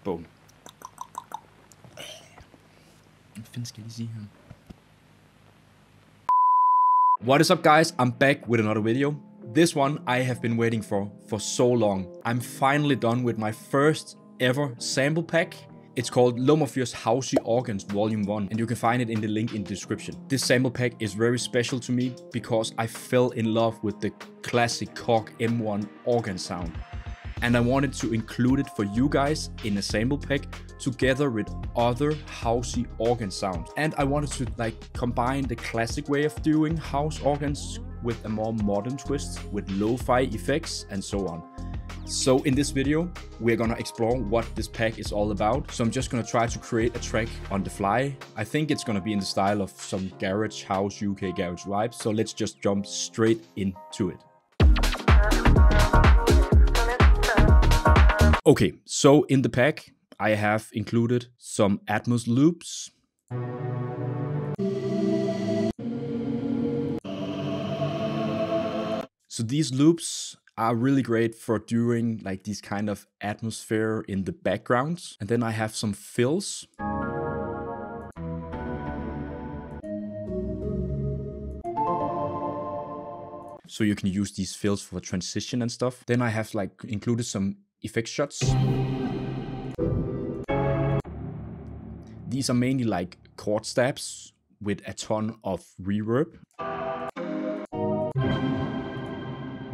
Boom. Skal lige sige her. What is up, guys? I'm back with another video. This one I have been waiting for so long. I'm finally done with my first ever sample pack. It's called LÄMMERFYRs Housy Organs Volume 1, and you can find it in the link in the description. This sample pack is very special to me because I fell in love with the classic Korg M1 organ sound. And I wanted to include it for you guys in a sample pack together with other housey organ sounds. And I wanted to combine the classic way of doing house organs with a more modern twist with lo-fi effects and so on. So in this video, we're gonna explore what this pack is all about. So I'm just gonna try to create a track on the fly. I think it's gonna be in the style of some garage house, UK garage vibes. So let's just jump straight into it. Okay, so in the pack, I have included some Atmos loops. So these loops are really great for doing like this kind of atmosphere in the backgrounds. And then I have some fills. So you can use these fills for transition and stuff. Then I have included some effect shots. These are mainly like chord stabs with a ton of reverb.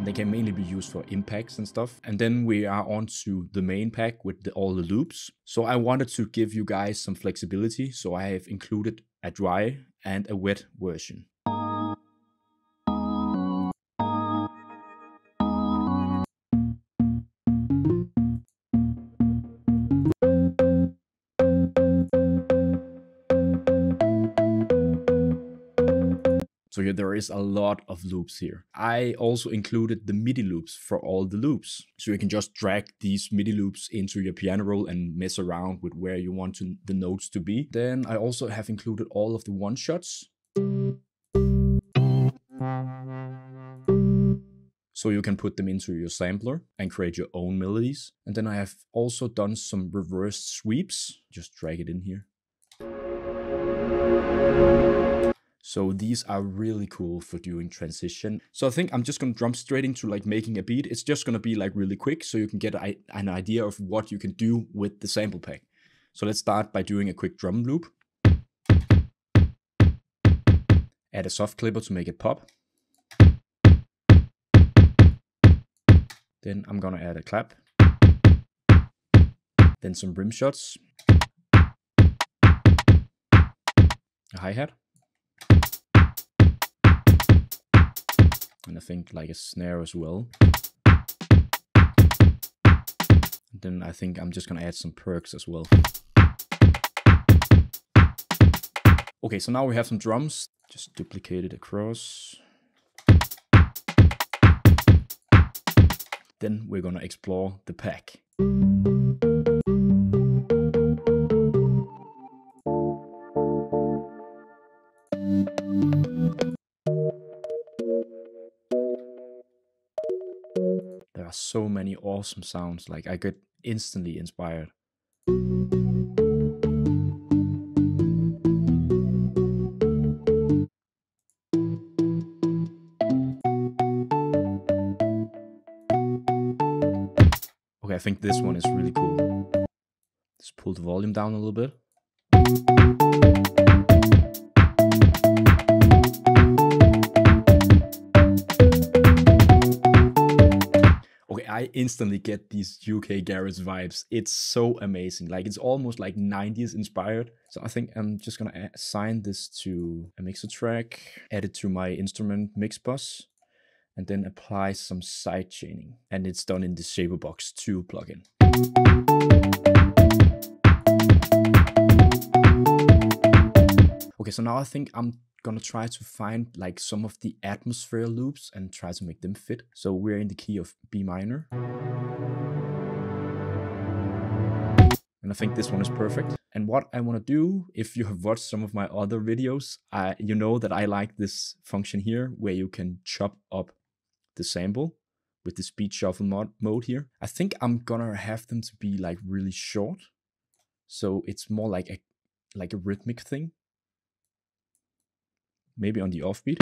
They can mainly be used for impacts and stuff. And then we are on to the main pack with all the loops. So I wanted to give you guys some flexibility. So I have included a dry and a wet version. So here there is a lot of loops here. I also included the MIDI loops for all the loops. So you can just drag these MIDI loops into your piano roll and mess around with where you want the notes to be. Then I also have included all of the one-shots. So you can put them into your sampler and create your own melodies. And then I have also done some reversed sweeps. Just drag it in here. So these are really cool for doing transition. So I think I'm just gonna jump straight into making a beat. It's just gonna be really quick so you can get an idea of what you can do with the sample pack. So let's start by doing a quick drum loop. Add a soft clipper to make it pop. Then I'm gonna add a clap. Then some rim shots. A hi-hat. And I think a snare as well. And then I think I'm just gonna add some perks as well. Okay, so now we have some drums. Just duplicate it across. Then we're gonna explore the pack. There are so many awesome sounds, I get instantly inspired. Okay, I think this one is really cool. Let's pull the volume down a little bit. I instantly get these UK garage vibes. It's so amazing. It's almost 90s inspired. So I think I'm just gonna assign this to a mixer track, add it to my instrument mix bus, and then apply some side chaining. And it's done in the Shaper Box 2 plugin. Okay, so now I think I'm gonna try to find some of the atmosphere loops and try to make them fit. So we're in the key of B minor. And I think this one is perfect. And what I want to do, if you have watched some of my other videos, you know that I like this function here where you can chop up the sample with the speed shuffle mode here. I think I'm gonna have them to be really short. so it's more like a rhythmic thing. Maybe on the offbeat.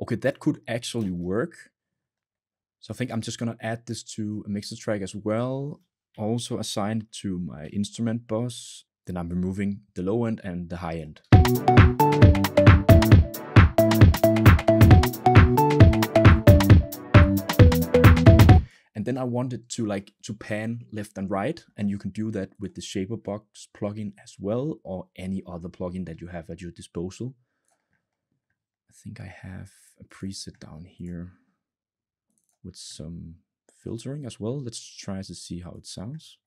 Okay, that could actually work. So I think I'm just gonna add this to a mixer track as well. Also assign it to my instrument bus. Then I'm removing the low end and the high end. And then I wanted to pan left and right, and you can do that with the Shaper Box plugin as well, or any other plugin that you have at your disposal. I think I have a preset down here with some filtering as well. Let's try to see how it sounds.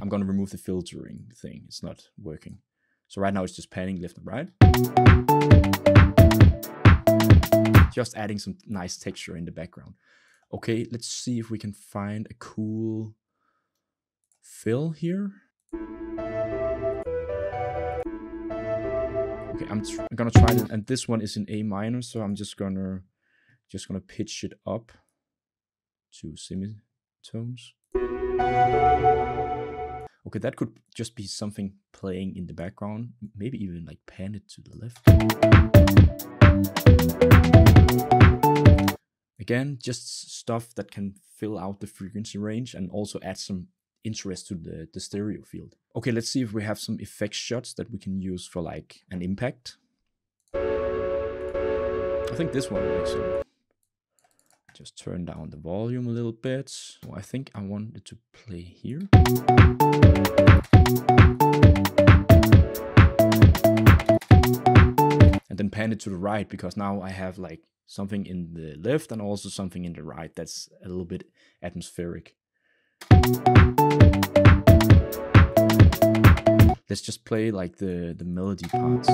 I'm gonna remove the filtering thing, it's not working. So right now it's just panning left and right. Just adding some nice texture in the background. Okay, let's see if we can find a cool fill here. Okay, I'm gonna try it, and this one is in A minor, so I'm just gonna pitch it up to semitones. Okay, that could just be something playing in the background, maybe even like pan it to the left. Again, just stuff that can fill out the frequency range and also add some interest to the stereo field. Okay, let's see if we have some effect shots that we can use for like an impact. I think this one actually. Just turn down the volume a little bit. So I think I want it to play here. And then pan it to the right, because now I have like something in the left and also something in the right that's a little bit atmospheric. Let's just play like the melody parts.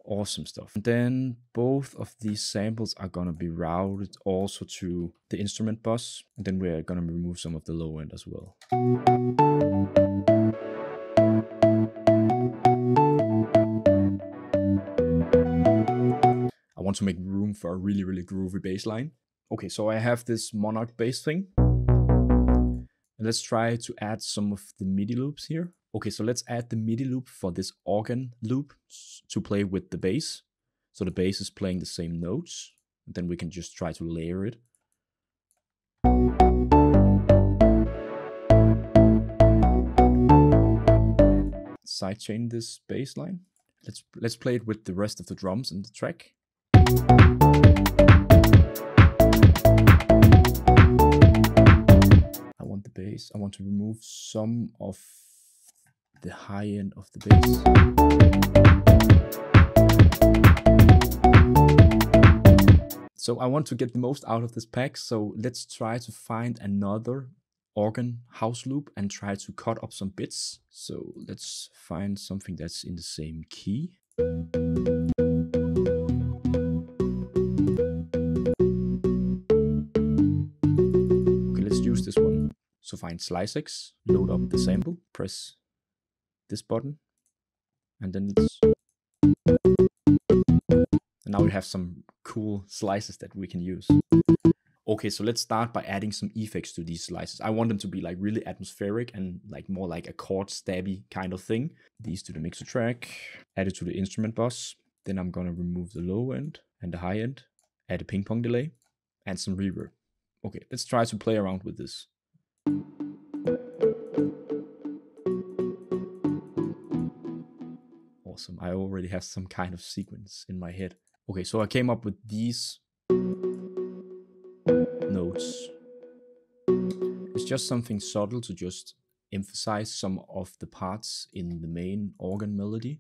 Awesome stuff. And then both of these samples are gonna be routed also to the instrument bus, and then we're gonna remove some of the low end as well. I want to make room for a really, really groovy bass line. Okay, so I have this Monarch bass thing. And let's try to add some of the MIDI loops here. Okay, so let's add the MIDI loop for this organ loop to play with the bass. So the bass is playing the same notes. And then we can just try to layer it. Sidechain this bass line. Let's play it with the rest of the drums in the track. I want the bass. I want to remove some of the high end of the bass. So I want to get the most out of this pack, so let's try to find another organ house loop and try to cut up some bits. So let's find something that's in the same key. Okay, let's use this one. So find Slice X, load up the sample, press this button, and then let's... And now we have some cool slices that we can use. Okay, so let's start by adding some effects to these slices. I want them to be like really atmospheric and like more like a chord stabby kind of thing. These to the mixer track, add it to the instrument bus. Then I'm gonna remove the low end and the high end, add a ping pong delay and some reverb. Okay, let's try to play around with this. Awesome, I already have some kind of sequence in my head. Okay, so I came up with these notes. It's just something subtle to just emphasize some of the parts in the main organ melody.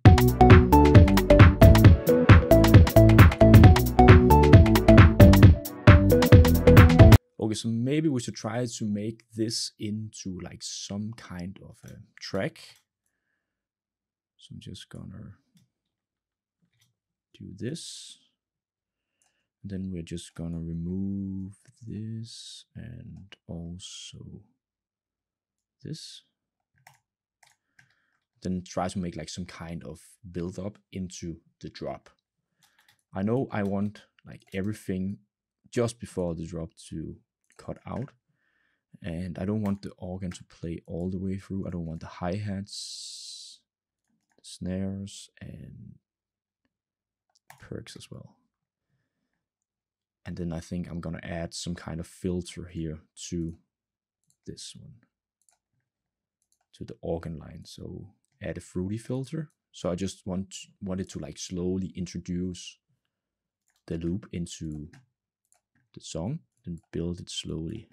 Okay, so maybe we should try to make this into like some kind of a track. So I'm just gonna do this. And then we're just gonna remove this and also this. Then try to make like some kind of build up into the drop. I know I want like everything just before the drop to cut out, and I don't want the organ to play all the way through. I don't want the hi-hats, the snares, and perks as well. And then I think I'm gonna add some kind of filter here to this one, to the organ line. So add a fruity filter. So I just wanted to like slowly introduce the loop into the song and build it slowly.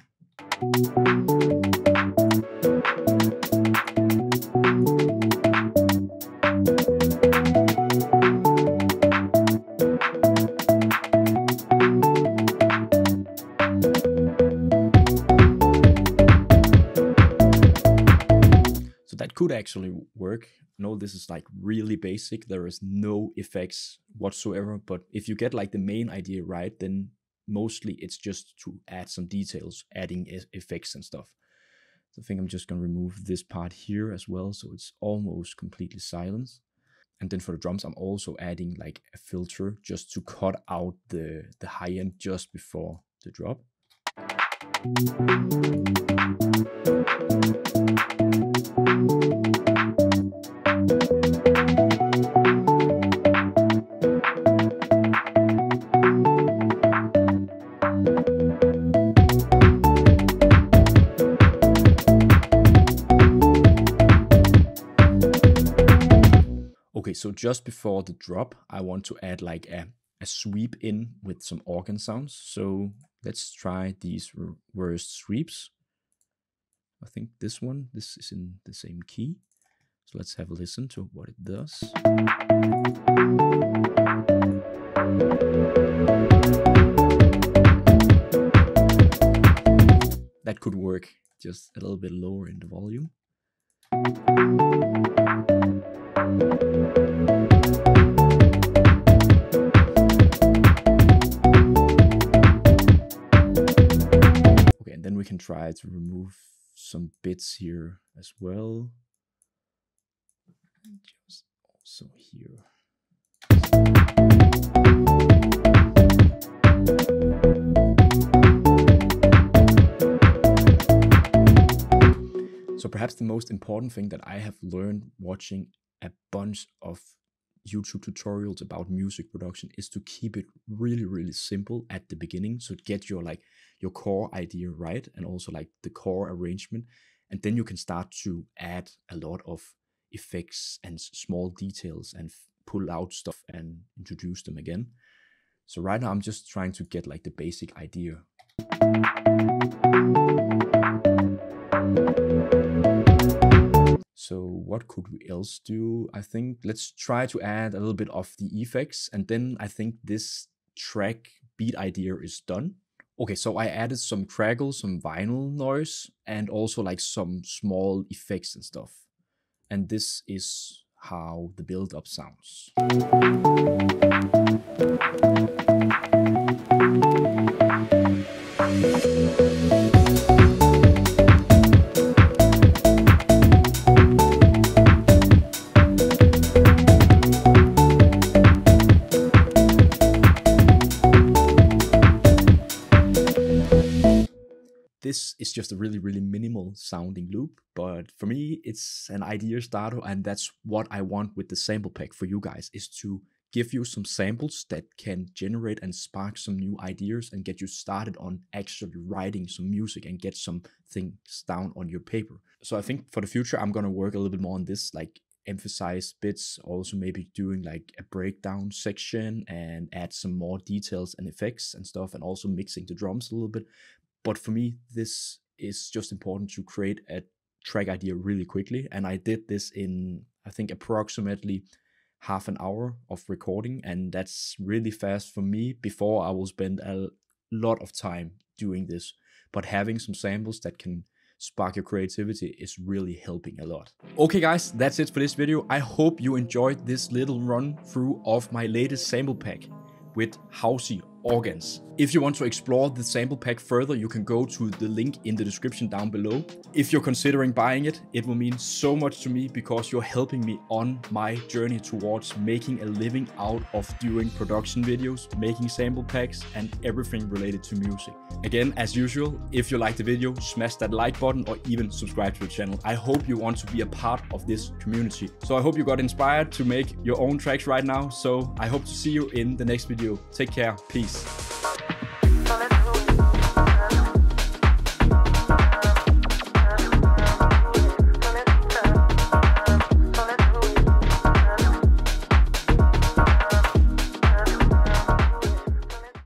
So that could actually work. No, this is like really basic. There is no effects whatsoever, but if you get like the main idea right, then mostly it's just to add some details, adding effects and stuff. So I think I'm just gonna remove this part here as well, so it's almost completely silent. And then for the drums, I'm also adding like a filter just to cut out the high end just before the drop. Okay, so just before the drop, I want to add like a sweep in with some organ sounds. So let's try these reverse sweeps. I think this is in the same key. So let's have a listen to what it does. That could work just a little bit lower in the volume. Okay, and then we can try to remove some bits here as well. Just also here. So perhaps the most important thing that I have learned watching a bunch of YouTube tutorials about music production is to keep it really, really simple at the beginning. So get your core idea right, and also like the core arrangement. And then you can start to add a lot of effects and small details and pull out stuff and introduce them again. So right now I'm just trying to get like the basic idea. So what could we else do? I think let's try to add a little bit of the effects, and then I think this track beat idea is done. Okay, so I added some crackle, some vinyl noise, and also like some small effects and stuff. And this is how the build-up sounds. This is just a really, really minimal sounding loop, but for me, it's an idea starter, and that's what I want with the sample pack for you guys, is to give you some samples that can generate and spark some new ideas and get you started on actually writing some music and get some things down on your paper. So I think for the future, I'm gonna work a little bit more on this, like emphasize bits, also maybe doing like a breakdown section and add some more details and effects and stuff, and also mixing the drums a little bit. But for me, this is just important to create a track idea really quickly. And I did this in, I think, approximately half an hour of recording. And that's really fast for me. Before, I will spend a lot of time doing this. But having some samples that can spark your creativity is really helping a lot. Okay guys, that's it for this video. I hope you enjoyed this little run through of my latest sample pack with Housy Organs. If you want to explore the sample pack further, you can go to the link in the description down below. If you're considering buying it, it will mean so much to me because you're helping me on my journey towards making a living out of doing production videos, making sample packs, and everything related to music. Again, as usual, if you like the video, smash that like button or even subscribe to the channel. I hope you want to be a part of this community. So I hope you got inspired to make your own tracks right now. So I hope to see you in the next video. Take care. Peace.